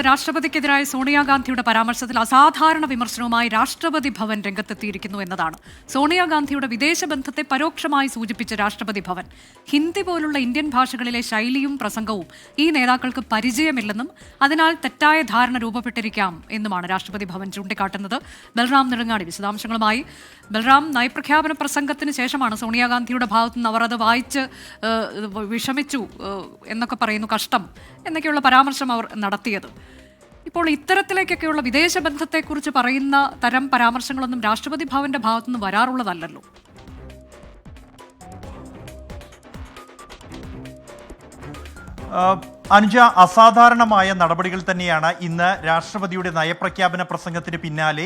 രാഷ്ട്രപതിക്കെതിരായ സോണിയാഗാന്ധിയുടെ പരാമർശത്തിൽ അസാധാരണ വിമർശനവുമായി രാഷ്ട്രപതി ഭവൻ രംഗത്തെത്തിയിരിക്കുന്നു എന്നതാണ്. സോണിയാഗാന്ധിയുടെ വിദേശ ബന്ധത്തെ പരോക്ഷമായി സൂചിപ്പിച്ച രാഷ്ട്രപതി ഭവൻ ഹിന്ദി പോലുള്ള ഇന്ത്യൻ ഭാഷകളിലെ ശൈലിയും പ്രസംഗവും ഈ നേതാക്കൾക്ക് പരിചയമില്ലെന്നും അതിനാൽ തെറ്റായ ധാരണ രൂപപ്പെട്ടിരിക്കാം എന്നുമാണ് രാഷ്ട്രപതി ഭവൻ ചൂണ്ടിക്കാട്ടുന്നത്. ബൽറാം നെടുങ്ങാടി വിശദാംശങ്ങളുമായി. ബൽറാം, നയപ്രഖ്യാപന പ്രസംഗത്തിന് ശേഷമാണ് സോണിയാഗാന്ധിയുടെ ഭാഗത്തുനിന്ന് അവർ അത് വായിച്ച് വിഷമിച്ചു എന്നൊക്കെ പറയുന്നു, കഷ്ടം എന്നൊക്കെയുള്ള പരാമർശം അവർ നടത്തിയത്. ഇപ്പോൾ ഇത്തരത്തിലേക്കൊക്കെയുള്ള വിദേശ ബന്ധത്തെക്കുറിച്ച് പറയുന്ന തരം പരാമർശങ്ങളൊന്നും രാഷ്ട്രപതി ഭവന്റെ ഭാഗത്തുനിന്ന് വരാറുള്ളതല്ലല്ലോ. അനുജ, അസാധാരണമായ നടപടികൾ തന്നെയാണ് ഇന്ന് രാഷ്ട്രപതിയുടെ നയപ്രഖ്യാപന പ്രസംഗത്തിന് പിന്നാലെ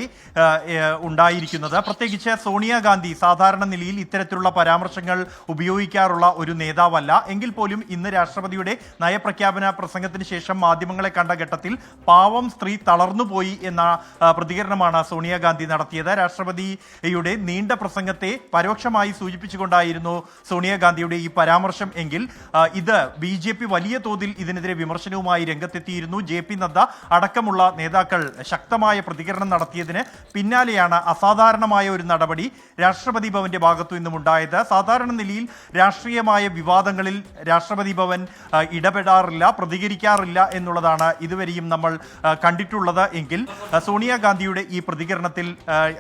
ഉണ്ടായിരിക്കുന്നത്. പ്രത്യേകിച്ച് സോണിയാഗാന്ധി സാധാരണ നിലയിൽ ഇത്തരത്തിലുള്ള പരാമർശങ്ങൾ ഉപയോഗിക്കാറുള്ള ഒരു നേതാവല്ല. എങ്കിൽ പോലും ഇന്ന് രാഷ്ട്രപതിയുടെ നയപ്രഖ്യാപന പ്രസംഗത്തിന് ശേഷം മാധ്യമങ്ങളെ കണ്ട ഘട്ടത്തിൽ പാവം സ്ത്രീ തളർന്നുപോയി എന്ന പ്രതികരണമാണ് സോണിയാഗാന്ധി നടത്തിയത്. രാഷ്ട്രപതിയുടെ നീണ്ട പ്രസംഗത്തെ പരോക്ഷമായി സൂചിപ്പിച്ചുകൊണ്ടായിരുന്നു സോണിയാഗാന്ധിയുടെ ഈ പരാമർശം. എങ്കിൽ ഇത് BJP വലിയ തോതിൽ ഇതിനെതിരെ വിമർശനവുമായി രംഗത്തെത്തിയിരുന്നു. JP നദ്ദ അടക്കമുള്ള നേതാക്കൾ ശക്തമായ പ്രതികരണം നടത്തിയതിന് പിന്നാലെയാണ് അസാധാരണമായ ഒരു നടപടി രാഷ്ട്രപതി ഭവന്റെ ഭാഗത്തു നിന്നും ഉണ്ടായത്. സാധാരണ നിലയിൽ രാഷ്ട്രീയമായ വിവാദങ്ങളിൽ രാഷ്ട്രപതി ഭവൻ ഇടപെടാറില്ല, പ്രതികരിക്കാറില്ല എന്നുള്ളതാണ് ഇതുവരെയും നമ്മൾ കണ്ടിട്ടുള്ളത്. എങ്കിൽ സോണിയാഗാന്ധിയുടെ ഈ പ്രതികരണത്തിൽ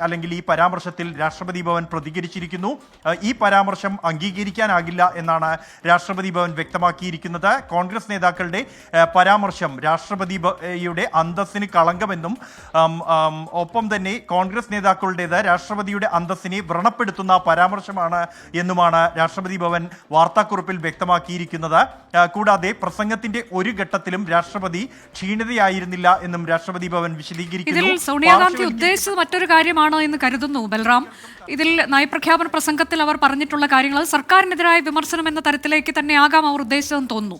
അല്ലെങ്കിൽ ഈ പരാമർശത്തിൽ രാഷ്ട്രപതി ഭവൻ പ്രതികരിച്ചിരിക്കുന്നു. ഈ പരാമർശം അംഗീകരിക്കാനാകില്ല എന്നാണ് രാഷ്ട്രപതി ഭവൻ വ്യക്തമാക്കിയിരിക്കുന്നത്. കോൺഗ്രസ് നേതാക്കളുടെ പരാമർശം രാഷ്ട്രപതിയുടെ അന്തസ്സിന് കളങ്കമെന്നും ഒപ്പം തന്നെ കോൺഗ്രസ് നേതാക്കളുടേത് രാഷ്ട്രപതിയുടെ അന്തസ്സിനെ വ്രണപ്പെടുത്തുന്ന പരാമർശമാണ് എന്നുമാണ് രാഷ്ട്രപതി ഭവൻ വാർത്താക്കുറിപ്പിൽ വ്യക്തമാക്കിയിരിക്കുന്നത്. കൂടാതെ പ്രസംഗത്തിന്റെ ഒരു ഘട്ടത്തിലും രാഷ്ട്രപതി ക്ഷീണിതയായിരുന്നില്ല എന്നും രാഷ്ട്രപതി ഭവൻ വിശദീകരിക്കുന്നു. ഇതിൽ സോണിയാഗാന്ധി ഉദ്ദേശിച്ചത് മറ്റൊരു കാര്യമാണ് എന്ന് കരുതുന്നു ബൽറാം. ഇതിൽ നയപ്രഖ്യാപന പ്രസംഗത്തിൽ അവർ പറഞ്ഞിട്ടുള്ള കാര്യങ്ങൾ സർക്കാരിനെതിരായ വിമർശനം എന്ന തരത്തിലേക്ക് തന്നെ ആകാം അവർ ഉദ്ദേശിച്ചതെന്ന് തോന്നുന്നു.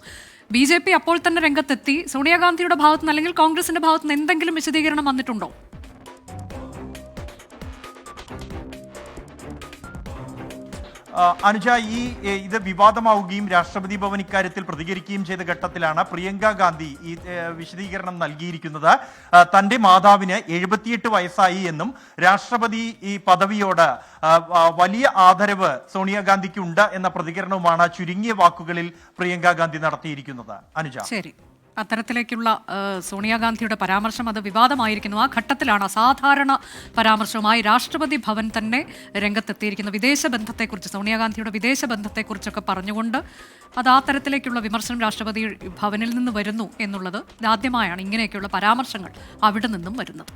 BJP അപ്പോൾ തന്നെ രംഗത്തെത്തി. സോണിയാഗാന്ധിയുടെ ഭാഗത്തുനിന്ന് അല്ലെങ്കിൽ കോൺഗ്രസിന്റെ ഭാഗത്തുനിന്ന് എന്തെങ്കിലും വിശദീകരണം വന്നിട്ടുണ്ടോ? അനുജ, ഇത് വിവാദമാവുകയും രാഷ്ട്രപതി ഭവൻ ഇക്കാര്യത്തിൽ പ്രതികരിക്കുകയും ചെയ്ത ഘട്ടത്തിലാണ് പ്രിയങ്ക ഗാന്ധി ഈ വിശദീകരണം നൽകിയിരിക്കുന്നത്. തന്റെ മാതാവിന് 78 വയസ്സായി എന്നും രാഷ്ട്രപതി ഈ പദവിയോട് വലിയ ആദരവ് സോണിയാഗാന്ധിക്ക് ഉണ്ട് എന്ന പ്രതികരണവുമാണ് ചുരുങ്ങിയ വാക്കുകളിൽ പ്രിയങ്ക ഗാന്ധി നടത്തിയിരിക്കുന്നത്. അനുജ, ശരി. അത്തരത്തിലേക്കുള്ള സോണിയാഗാന്ധിയുടെ പരാമർശം അത് വിവാദമായിരിക്കുന്നു. ആ ഘട്ടത്തിലാണ് അസാധാരണ പരാമർശവുമായി രാഷ്ട്രപതി ഭവൻ തന്നെ രംഗത്തെത്തിയിരിക്കുന്നത്. വിദേശ ബന്ധത്തെക്കുറിച്ച്, സോണിയാഗാന്ധിയുടെ വിദേശ ബന്ധത്തെക്കുറിച്ചൊക്കെ പറഞ്ഞുകൊണ്ട് അത് ആ തരത്തിലേക്കുള്ള വിമർശനം രാഷ്ട്രപതി ഭവനിൽ നിന്ന് വരുന്നു എന്നുള്ളത് ഇതാദ്യമായാണ് ഇങ്ങനെയൊക്കെയുള്ള പരാമർശങ്ങൾ അവിടെ നിന്നും വരുന്നത്.